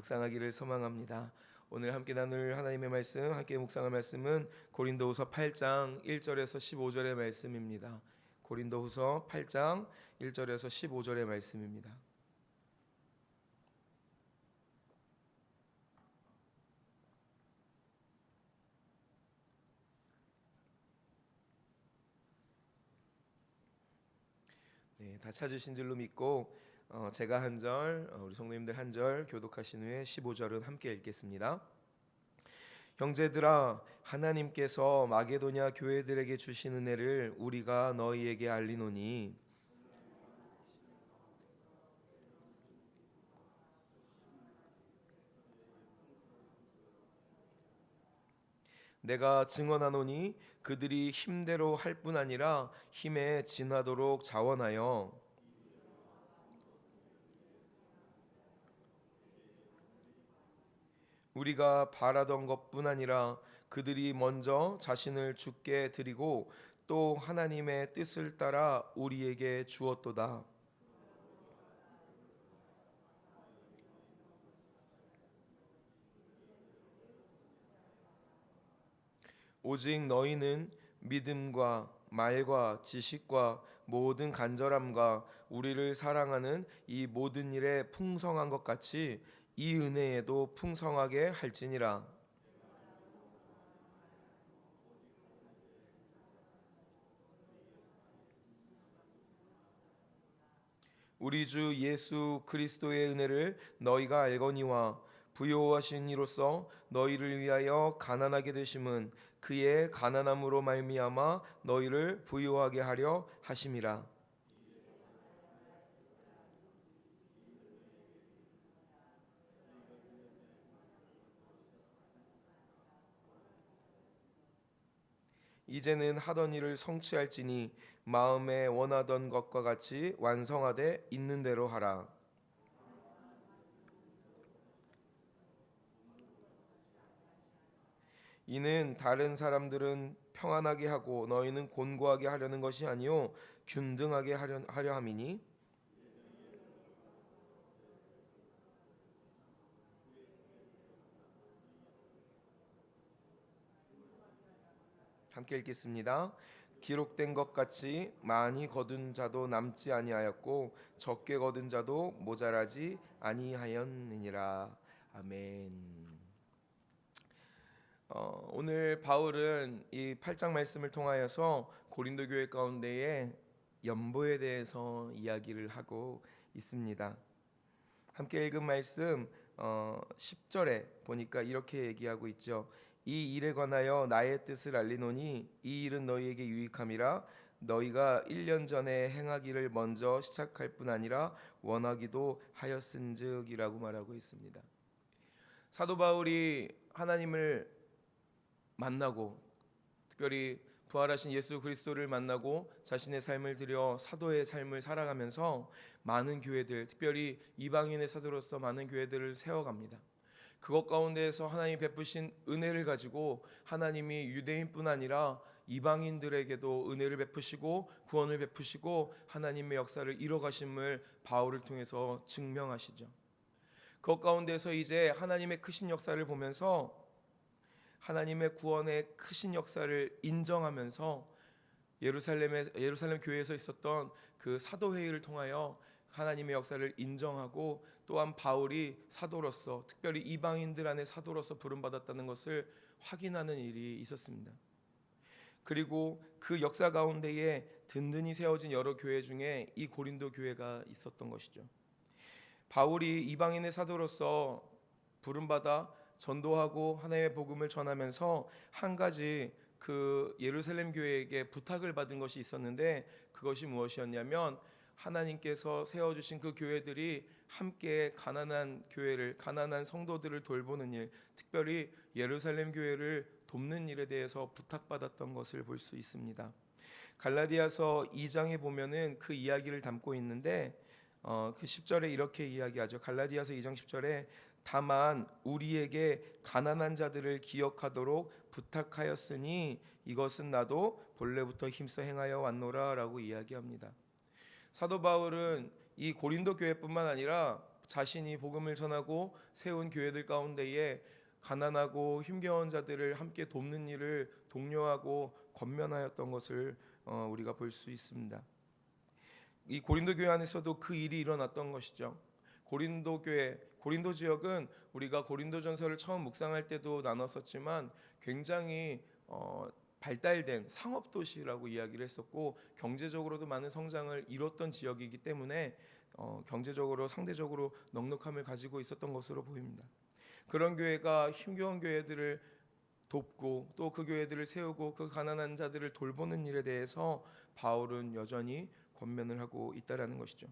묵상하기를 소망합니다. 오늘 함께 나눌 하나님의 말씀, 함께 묵상할 말씀은 고린도후서 8장 1절에서 15절의 말씀입니다. 고린도후서 8장 1절에서 15절의 말씀입니다. 네, 다 찾으신 줄로 믿고 제가 한 절, 우리 성도님들 한 절 교독하신 후에 15절은 함께 읽겠습니다. 형제들아, 하나님께서 마게도냐 교회들에게 주신 은혜를 우리가 너희에게 알리노니 내가 증언하노니 그들이 힘대로 할 뿐 아니라 힘에 진하도록 자원하여 우리가 바라던 것뿐 아니라 그들이 먼저 자신을 주께 드리고 또 하나님의 뜻을 따라 우리에게 주었도다. 오직 너희는 믿음과 말과 지식과 모든 간절함과 우리를 사랑하는 이 모든 일에 풍성한 것 같이 이 은혜에도 풍성하게 할지니라. 우리 주 예수 그리스도의 은혜를 너희가 알거니와 부요하신 이로써 너희를 위하여 가난하게 되심은 그의 가난함으로 말미암아 너희를 부요하게 하려 하심이라. 이제는 하던 일을 성취할지니 마음에 원하던 것과 같이 완성하되 있는 대로 하라. 이는 다른 사람들은 평안하게 하고 너희는 곤고하게 하려는 것이 아니요 균등하게 하려 함이니 함께 읽겠습니다. 기록된 것 같이 많이 거둔 자도 남지 아니하였고 적게 거둔 자도 모자라지 아니하였느니라. 아멘. 오늘 바울은 이 8장 말씀을 통하여서 고린도 교회 가운데에 연보에 대해서 이야기를 하고 있습니다. 함께 읽은 말씀 10절에 보니까 이렇게 얘기하고 있죠. 이 일에 관하여 나의 뜻을 알리노니 이 일은 너희에게 유익함이라. 너희가 1년 전에 행하기를 먼저 시작할 뿐 아니라 원하기도 하였은즉이라고 말하고 있습니다. 사도 바울이 하나님을 만나고 특별히 부활하신 예수 그리스도를 만나고 자신의 삶을 들여 사도의 삶을 살아가면서 많은 교회들, 특별히 이방인의 사도로서 많은 교회들을 세워갑니다. 그것 가운데에서 하나님이 베푸신 은혜를 가지고 하나님이 유대인뿐 아니라 이방인들에게도 은혜를 베푸시고 구원을 베푸시고 하나님의 역사를 이뤄가심을 바울을 통해서 증명하시죠. 그것 가운데서 이제 하나님의 크신 역사를 보면서 하나님의 구원의 크신 역사를 인정하면서 예루살렘 교회에서 있었던 그 사도회의를 통하여 하나님의 역사를 인정하고 또한 바울이 사도로서 특별히 이방인들 안에 사도로서 부름받았다는 것을 확인하는 일이 있었습니다. 그리고 그 역사 가운데에 든든히 세워진 여러 교회 중에 이 고린도 교회가 있었던 것이죠. 바울이 이방인의 사도로서 부름받아 전도하고 하나님의 복음을 전하면서 한 가지 그 예루살렘 교회에게 부탁을 받은 것이 있었는데 그것이 무엇이었냐면 하나님께서 세워주신 그 교회들이 함께 가난한 교회를, 가난한 성도들을 돌보는 일, 특별히 예루살렘 교회를 돕는 일에 대해서 부탁받았던 것을 볼 수 있습니다. 갈라디아서 2장에 보면은 그 이야기를 담고 있는데 그 10절에 이렇게 이야기하죠. 갈라디아서 2장 10절에 다만 우리에게 가난한 자들을 기억하도록 부탁하였으니 이것은 나도 본래부터 힘써 행하여 왔노라 라고 이야기합니다. 사도 바울은 이 고린도 교회뿐만 아니라 자신이 복음을 전하고 세운 교회들 가운데에 가난하고 힘겨운 자들을 함께 돕는 일을 독려하고 권면하였던 것을 우리가 볼 수 있습니다. 이 고린도 교회 안에서도 그 일이 일어났던 것이죠. 고린도 교회, 고린도 지역은 우리가 고린도전서를 처음 묵상할 때도 나눴었지만 굉장히 발달된 상업 도시라고 이야기를 했었고 경제적으로도 많은 성장을 이뤘던 지역이기 때문에 경제적으로 상대적으로 넉넉함을 가지고 있었던 것으로 보입니다. 그런 교회가 힘겨운 교회들을 돕고 또 그 교회들을 세우고 그 가난한 자들을 돌보는 일에 대해서 바울은 여전히 권면을 하고 있다라는 것이죠.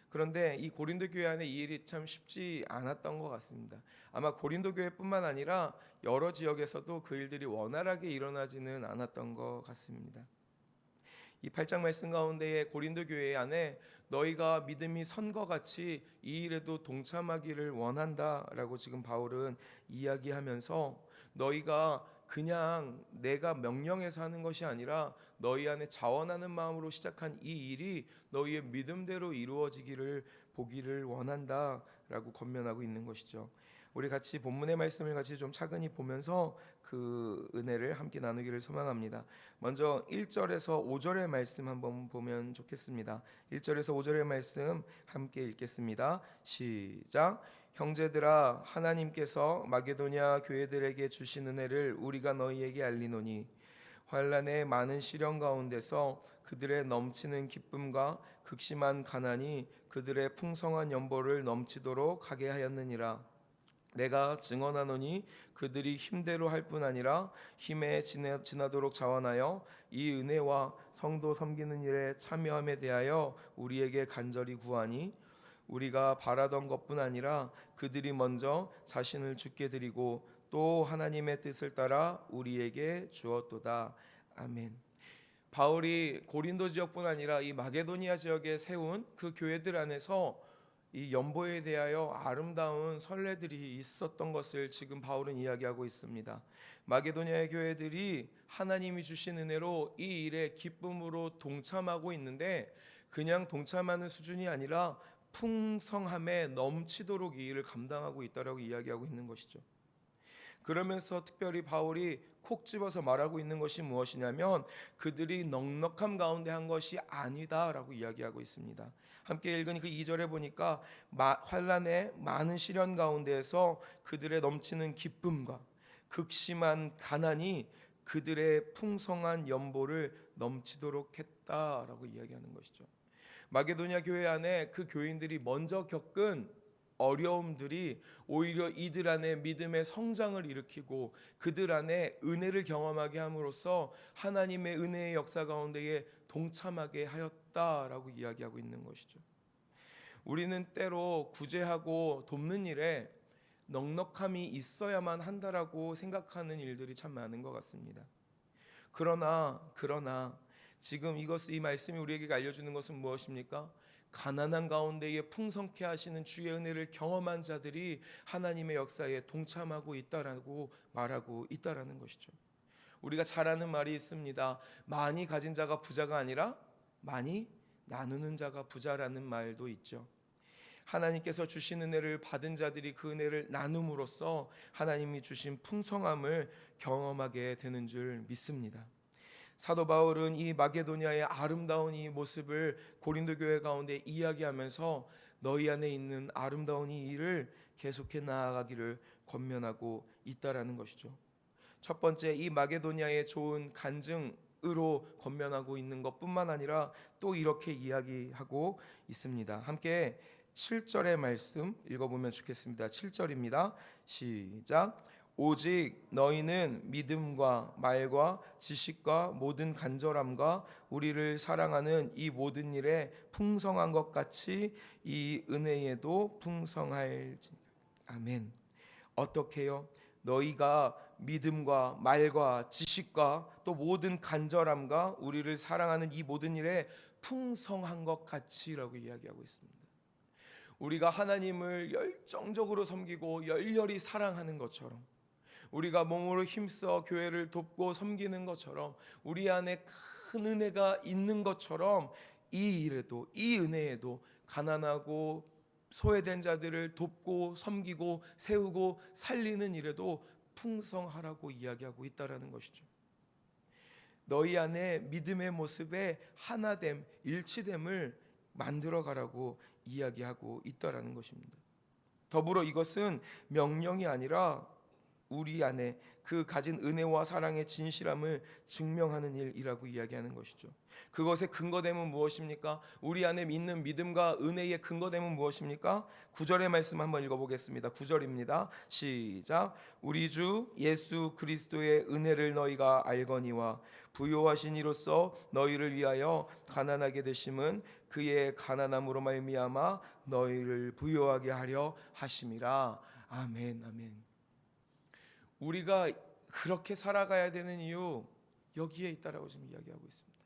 그런데 이 고린도 교회 안에 이 일이 참 쉽지 않았던 것 같습니다. 아마 고린도 교회뿐만 아니라 여러 지역에서도 그 일들이 원활하게 일어나지는 않았던 것 같습니다. 이 8장 말씀 가운데에 고린도 교회 안에 너희가 믿음이 선 것 같이 이 일에도 동참하기를 원한다라고 지금 바울은 이야기하면서 너희가 그냥 내가 명령해서 하는 것이 아니라 너희 안에 자원하는 마음으로 시작한 이 일이 너희의 믿음대로 이루어지기를 보기를 원한다라고 권면하고 있는 것이죠. 우리 같이 본문의 말씀을 같이 좀 차근히 보면서 그 은혜를 함께 나누기를 소망합니다. 먼저 1절에서 5절의 말씀 한번 보면 좋겠습니다. 1절에서 5절의 말씀 함께 읽겠습니다. 시작. 형제들아, 하나님께서 마게도냐 교회들에게 주신 은혜를 우리가 너희에게 알리노니 환난의 많은 시련 가운데서 그들의 넘치는 기쁨과 극심한 가난이 그들의 풍성한 연보를 넘치도록 하게 하였느니라. 내가 증언하노니 그들이 힘대로 할 뿐 아니라 힘에 지나도록 자원하여 이 은혜와 성도 섬기는 일에 참여함에 대하여 우리에게 간절히 구하니 우리가 바라던 것뿐 아니라 그들이 먼저 자신을 주께 드리고 또 하나님의 뜻을 따라 우리에게 주었도다. 아멘. 바울이 고린도 지역뿐 아니라 이 마게도니아 지역에 세운 그 교회들 안에서 이 연보에 대하여 아름다운 선례들이 있었던 것을 지금 바울은 이야기하고 있습니다. 마게도니아의 교회들이 하나님이 주신 은혜로 이 일에 기쁨으로 동참하고 있는데 그냥 동참하는 수준이 아니라 풍성함에 넘치도록 이 일을 감당하고 있다라고 이야기하고 있는 것이죠. 그러면서 특별히 바울이 콕 집어서 말하고 있는 것이 무엇이냐면 그들이 넉넉함 가운데 한 것이 아니다라고 이야기하고 있습니다. 함께 읽은 그 2절에 보니까 환난의 많은 시련 가운데에서 그들의 넘치는 기쁨과 극심한 가난이 그들의 풍성한 연보를 넘치도록 했다라고 이야기하는 것이죠. 마게도냐 교회 안에 그 교인들이 먼저 겪은 어려움들이 오히려 이들 안에 믿음의 성장을 일으키고 그들 안에 은혜를 경험하게 함으로써 하나님의 은혜의 역사 가운데에 동참하게 하였다라고 이야기하고 있는 것이죠. 우리는 때로 구제하고 돕는 일에 넉넉함이 있어야만 한다라고 생각하는 일들이 참 많은 것 같습니다. 그러나 지금 이 말씀이 우리에게 알려주는 것은 무엇입니까? 가난한 가운데에 풍성케 하시는 주의 은혜를 경험한 자들이 하나님의 역사에 동참하고 있다라고 말하고 있다라는 것이죠. 우리가 잘 아는 말이 있습니다. 많이 가진 자가 부자가 아니라 많이 나누는 자가 부자라는 말도 있죠. 하나님께서 주신 은혜를 받은 자들이 그 은혜를 나눔으로써 하나님이 주신 풍성함을 경험하게 되는 줄 믿습니다. 사도 바울은 이 마게도니아의 아름다운 이 모습을 고린도 교회 가운데 이야기하면서 너희 안에 있는 아름다운 이 일을 계속해 나아가기를 권면하고 있다라는 것이죠. 첫 번째, 이 마게도니아의 좋은 간증으로 권면하고 있는 것뿐만 아니라 또 이렇게 이야기하고 있습니다. 함께 7절의 말씀 읽어보면 좋겠습니다. 7절입니다. 시작. 오직 너희는 믿음과 말과 지식과 모든 간절함과 우리를 사랑하는 이 모든 일에 풍성한 것 같이 이 은혜에도 풍성할지. 아멘. 어떻게요? 너희가 믿음과 말과 지식과 또 모든 간절함과 우리를 사랑하는 이 모든 일에 풍성한 것 같이라고 이야기하고 있습니다. 우리가 하나님을 열정적으로 섬기고 열렬히 사랑하는 것처럼 우리가 몸으로 힘써 교회를 돕고 섬기는 것처럼 우리 안에 큰 은혜가 있는 것처럼 이 일에도 이 은혜에도 가난하고 소외된 자들을 돕고 섬기고 세우고 살리는 일에도 풍성하라고 이야기하고 있다라는 것이죠. 너희 안에 믿음의 모습에 하나됨, 일치됨을 만들어 가라고 이야기하고 있다라는 것입니다. 더불어 이것은 명령이 아니라 우리 안에 그 가진 은혜와 사랑의 진실함을 증명하는 일이라고 이야기하는 것이죠. 그것의 근거됨은 무엇입니까? 우리 안에 있는 믿음과 은혜의 근거됨은 무엇입니까? 9절의 말씀 한번 읽어보겠습니다. 9절입니다. 시작. 우리 주 예수 그리스도의 은혜를 너희가 알거니와 부요하신 이로써 너희를 위하여 가난하게 되심은 그의 가난함으로 말미암아 너희를 부요하게 하려 하심이라. 아멘, 아멘. 우리가 그렇게 살아가야 되는 이유 여기에 있다라고 지금 이야기하고 있습니다.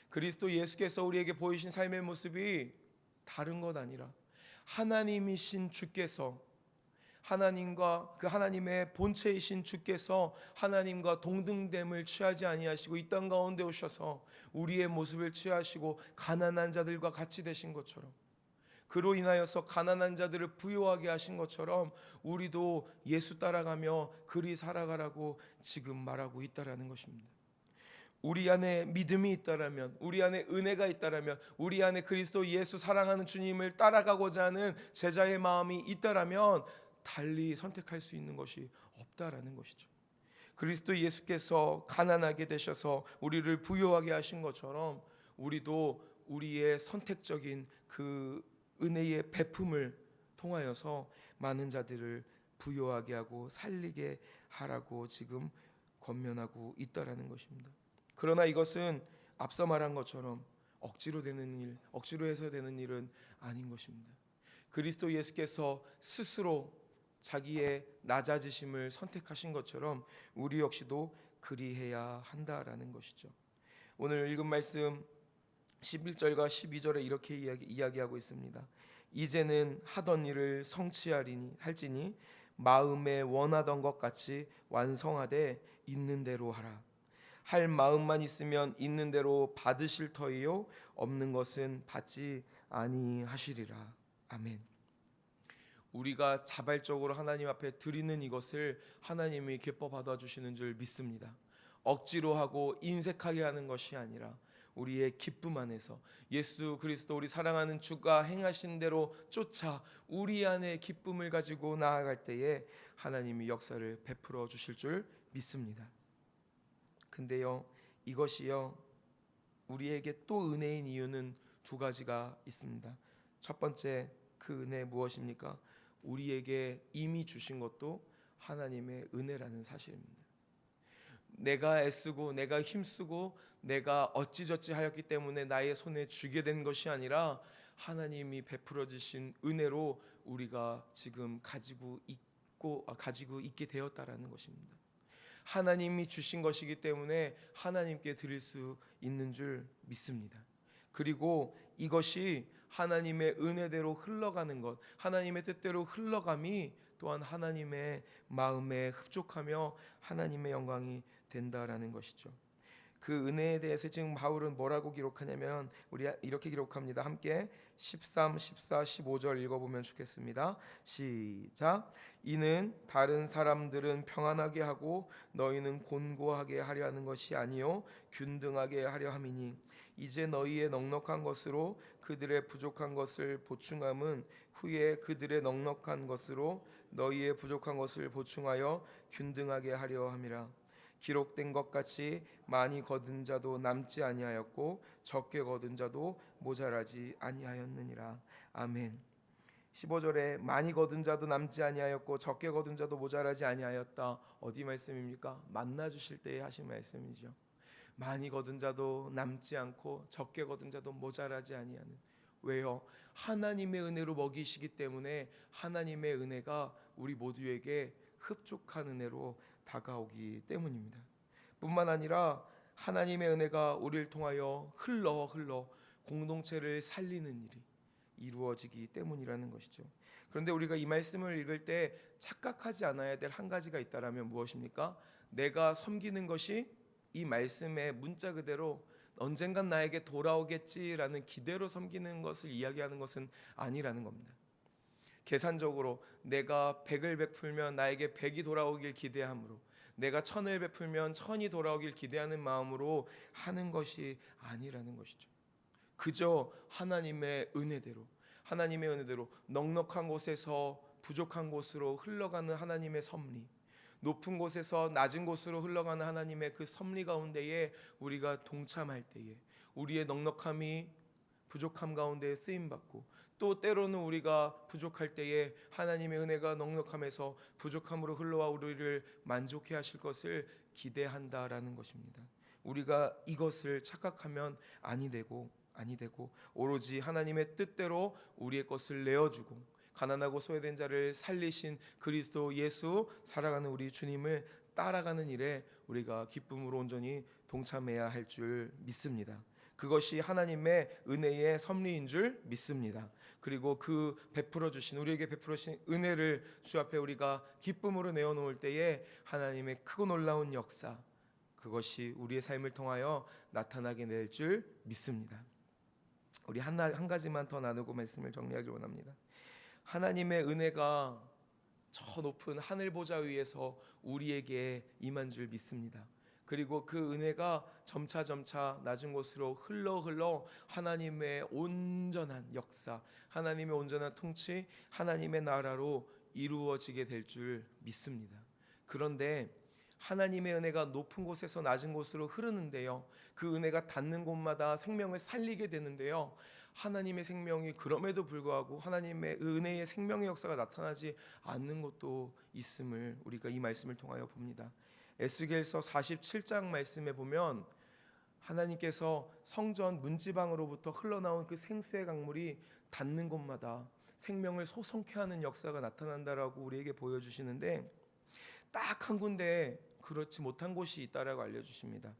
그리스도 예수께서 우리에게 보이신 삶의 모습이 다른 것 아니라 하나님이신 주께서, 하나님과 그 하나님의 본체이신 주께서 하나님과 동등됨을 취하지 아니하시고 이 땅 가운데 오셔서 우리의 모습을 취하시고 가난한 자들과 같이 되신 것처럼, 그로 인하여서 가난한 자들을 부요하게 하신 것처럼 우리도 예수 따라가며 그리 살아가라고 지금 말하고 있다라는 것입니다. 우리 안에 믿음이 있다라면, 우리 안에 은혜가 있다라면, 우리 안에 그리스도 예수 사랑하는 주님을 따라가고자 하는 제자의 마음이 있다라면 달리 선택할 수 있는 것이 없다라는 것이죠. 그리스도 예수께서 가난하게 되셔서 우리를 부요하게 하신 것처럼 우리도 우리의 선택적인 그 은혜의 베품을 통하여서 많은 자들을 부요하게 하고 살리게 하라고 지금 권면하고 있다라는 것입니다. 그러나 이것은 앞서 말한 것처럼 억지로 되는 일, 억지로 해서 되는 일은 아닌 것입니다. 그리스도 예수께서 스스로 자기의 낮아지심을 선택하신 것처럼 우리 역시도 그리해야 한다라는 것이죠. 오늘 읽은 말씀 11절과 12절에 이렇게 이야기하고 있습니다. 이제는 하던 일을 할지니 마음에 원하던 것 같이 완성하되 있는 대로 하라. 할 마음만 있으면 있는 대로 받으실 터이요 없는 것은 받지 아니하시리라. 아멘. 우리가 자발적으로 하나님 앞에 드리는 이것을 하나님이 기뻐 받아주시는 줄 믿습니다. 억지로 하고 인색하게 하는 것이 아니라 우리의 기쁨 안에서 예수 그리스도 우리 사랑하는 주가 행하신 대로 쫓아 우리 안에 기쁨을 가지고 나아갈 때에 하나님이 역사를 베풀어 주실 줄 믿습니다. 근데요, 이것이요 우리에게 또 은혜인 이유는 두 가지가 있습니다. 첫 번째, 그 은혜 무엇입니까? 우리에게 이미 주신 것도 하나님의 은혜라는 사실입니다. 내가 애쓰고 내가 힘쓰고 내가 어찌저찌 하였기 때문에 나의 손에 쥐게 된 것이 아니라 하나님이 베풀어 주신 은혜로 우리가 지금 가지고 있게 되었다라는 것입니다. 하나님이 주신 것이기 때문에 하나님께 드릴 수 있는 줄 믿습니다. 그리고 이것이 하나님의 은혜대로 흘러가는 것, 하나님의 뜻대로 흘러감이 또한 하나님의 마음에 흡족하며 하나님의 영광이 된다라는 것이죠. 그 은혜에 대해서 지금 바울은 뭐라고 기록하냐면 우리 이렇게 기록합니다. 함께 13, 14, 15절 읽어보면 좋겠습니다. 시작. 이는 다른 사람들은 평안하게 하고 너희는 곤고하게 하려 하는 것이 아니요 균등하게 하려 함이니 이제 너희의 넉넉한 것으로 그들의 부족한 것을 보충함은 후에 그들의 넉넉한 것으로 너희의 부족한 것을 보충하여 균등하게 하려 함이라. 기록된 것 같이 많이 거둔 자도 남지 아니하였고 적게 거둔 자도 모자라지 아니하였느니라. 아멘. 15절에 많이 거둔 자도 남지 아니하였고 적게 거둔 자도 모자라지 아니하였다. 어디 말씀입니까? 만나 주실 때에 하신 말씀이죠. 많이 거둔 자도 남지 않고 적게 거둔 자도 모자라지 아니하는. 왜요? 하나님의 은혜로 먹이시기 때문에 하나님의 은혜가 우리 모두에게 흡족한 은혜로 다가오기 때문입니다. 뿐만 아니라 하나님의 은혜가 우리를 통하여 흘러 공동체를 살리는 일이 이루어지기 때문이라는 것이죠. 그런데 우리가 이 말씀을 읽을 때 착각하지 않아야 될 한 가지가 있다라면 무엇입니까? 내가 섬기는 것이 이 말씀의 문자 그대로 언젠간 나에게 돌아오겠지라는 기대로 섬기는 것을 이야기하는 것은 아니라는 겁니다. 계산적으로 내가 100을 베풀면 나에게 100이 돌아오길 기대함으로, 내가 1000을 베풀면 1000이 돌아오길 기대하는 마음으로 하는 것이 아니라는 것이죠. 그저 하나님의 은혜대로 넉넉한 곳에서 부족한 곳으로 흘러가는 하나님의 섭리, 높은 곳에서 낮은 곳으로 흘러가는 하나님의 그 섭리 가운데에 우리가 동참할 때에 우리의 넉넉함이 부족함 가운데 쓰임받고, 또 때로는 우리가 부족할 때에 하나님의 은혜가 넉넉함에서 부족함으로 흘러와 우리를 만족해 하실 것을 기대한다라는 것입니다. 우리가 이것을 착각하면 아니 되고 오로지 하나님의 뜻대로 우리의 것을 내어주고 가난하고 소외된 자를 살리신 그리스도 예수, 살아가는 우리 주님을 따라가는 일에 우리가 기쁨으로 온전히 동참해야 할 줄 믿습니다. 그것이 하나님의 은혜의 섭리인 줄 믿습니다. 그리고 그 우리에게 베풀어 주신 은혜를 주 앞에 우리가 기쁨으로 내어놓을 때에 하나님의 크고 놀라운 역사, 그것이 우리의 삶을 통하여 나타나게 될 줄 믿습니다. 우리 한 가지만 더 나누고 말씀을 정리하기 원합니다. 하나님의 은혜가 저 높은 하늘 보좌 위에서 우리에게 임한 줄 믿습니다. 그리고 그 은혜가 점차 낮은 곳으로 흘러 하나님의 온전한 역사, 하나님의 온전한 통치, 하나님의 나라로 이루어지게 될 줄 믿습니다. 그런데 하나님의 은혜가 높은 곳에서 낮은 곳으로 흐르는데요, 그 은혜가 닿는 곳마다 생명을 살리게 되는데요, 하나님의 생명이 그럼에도 불구하고 하나님의 은혜의 생명의 역사가 나타나지 않는 것도 있음을 우리가 이 말씀을 통하여 봅니다. 에스겔서 47장 말씀에 보면 하나님께서 성전 문지방으로부터 흘러나온 그 생수의 강물이 닿는 곳마다 생명을 소성케 하는 역사가 나타난다라고 우리에게 보여주시는데, 딱 한 군데 그렇지 못한 곳이 있다라고 알려주십니다.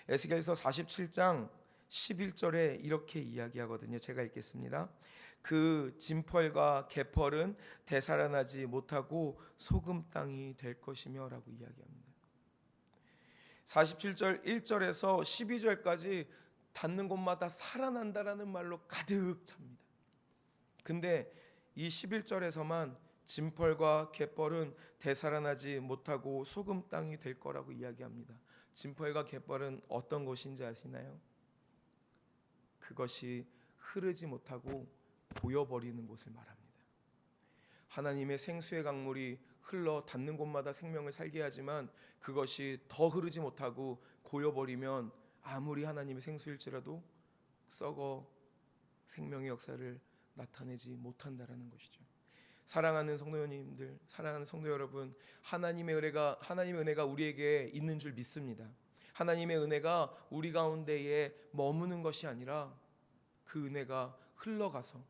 에스겔서 47장 11절에 이렇게 이야기하거든요. 제가 읽겠습니다. 그 진펄과 개펄은 되살아나지 못하고 소금 땅이 될 것이며 라고 이야기합니다. 47절 1절에서 12절까지 닿는 곳마다 살아난다라는 말로 가득 찹니다. 근데 이 11절에서만 진펄과 갯벌은 되살아나지 못하고 소금 땅이 될 거라고 이야기합니다. 진펄과 갯벌은 어떤 것인지 아시나요? 그것이 흐르지 못하고 고여버리는 곳을 말합니다. 하나님의 생수의 강물이 흘러 닿는 곳마다 생명을 살게 하지만 그것이 더 흐르지 못하고 고여버리면 아무리 하나님의 생수일지라도 썩어 생명의 역사를 나타내지 못한다라는 것이죠. 사랑하는 성도님들, 사랑하는 성도 여러분, 하나님의 은혜가 우리에게 있는 줄 믿습니다. 하나님의 은혜가 우리 가운데에 머무는 것이 아니라 그 은혜가 흘러가서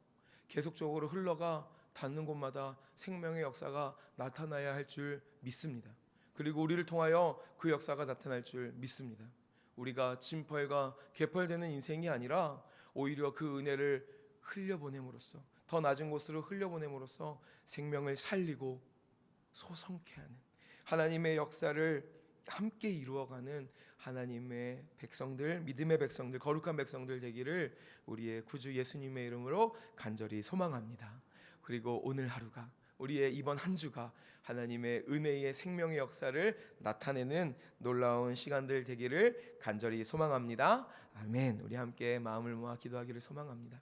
계속적으로 흘러가 닿는 곳마다 생명의 역사가 나타나야 할 줄 믿습니다. 그리고 우리를 통하여 그 역사가 나타날 줄 믿습니다. 우리가 진펄과 개펄되는 인생이 아니라 오히려 그 은혜를 흘려보냄으로써, 더 낮은 곳으로 흘려보냄으로써 생명을 살리고 소성케 하는 하나님의 역사를 함께 이루어가는 하나님의 백성들, 믿음의 백성들, 거룩한 백성들 되기를 우리의 구주 예수님의 이름으로 간절히 소망합니다. 그리고 오늘 하루가, 우리의 이번 한 주가 하나님의 은혜의 생명의 역사를 나타내는 놀라운 시간들 되기를 간절히 소망합니다. 아멘. 우리 함께 마음을 모아 기도하기를 소망합니다.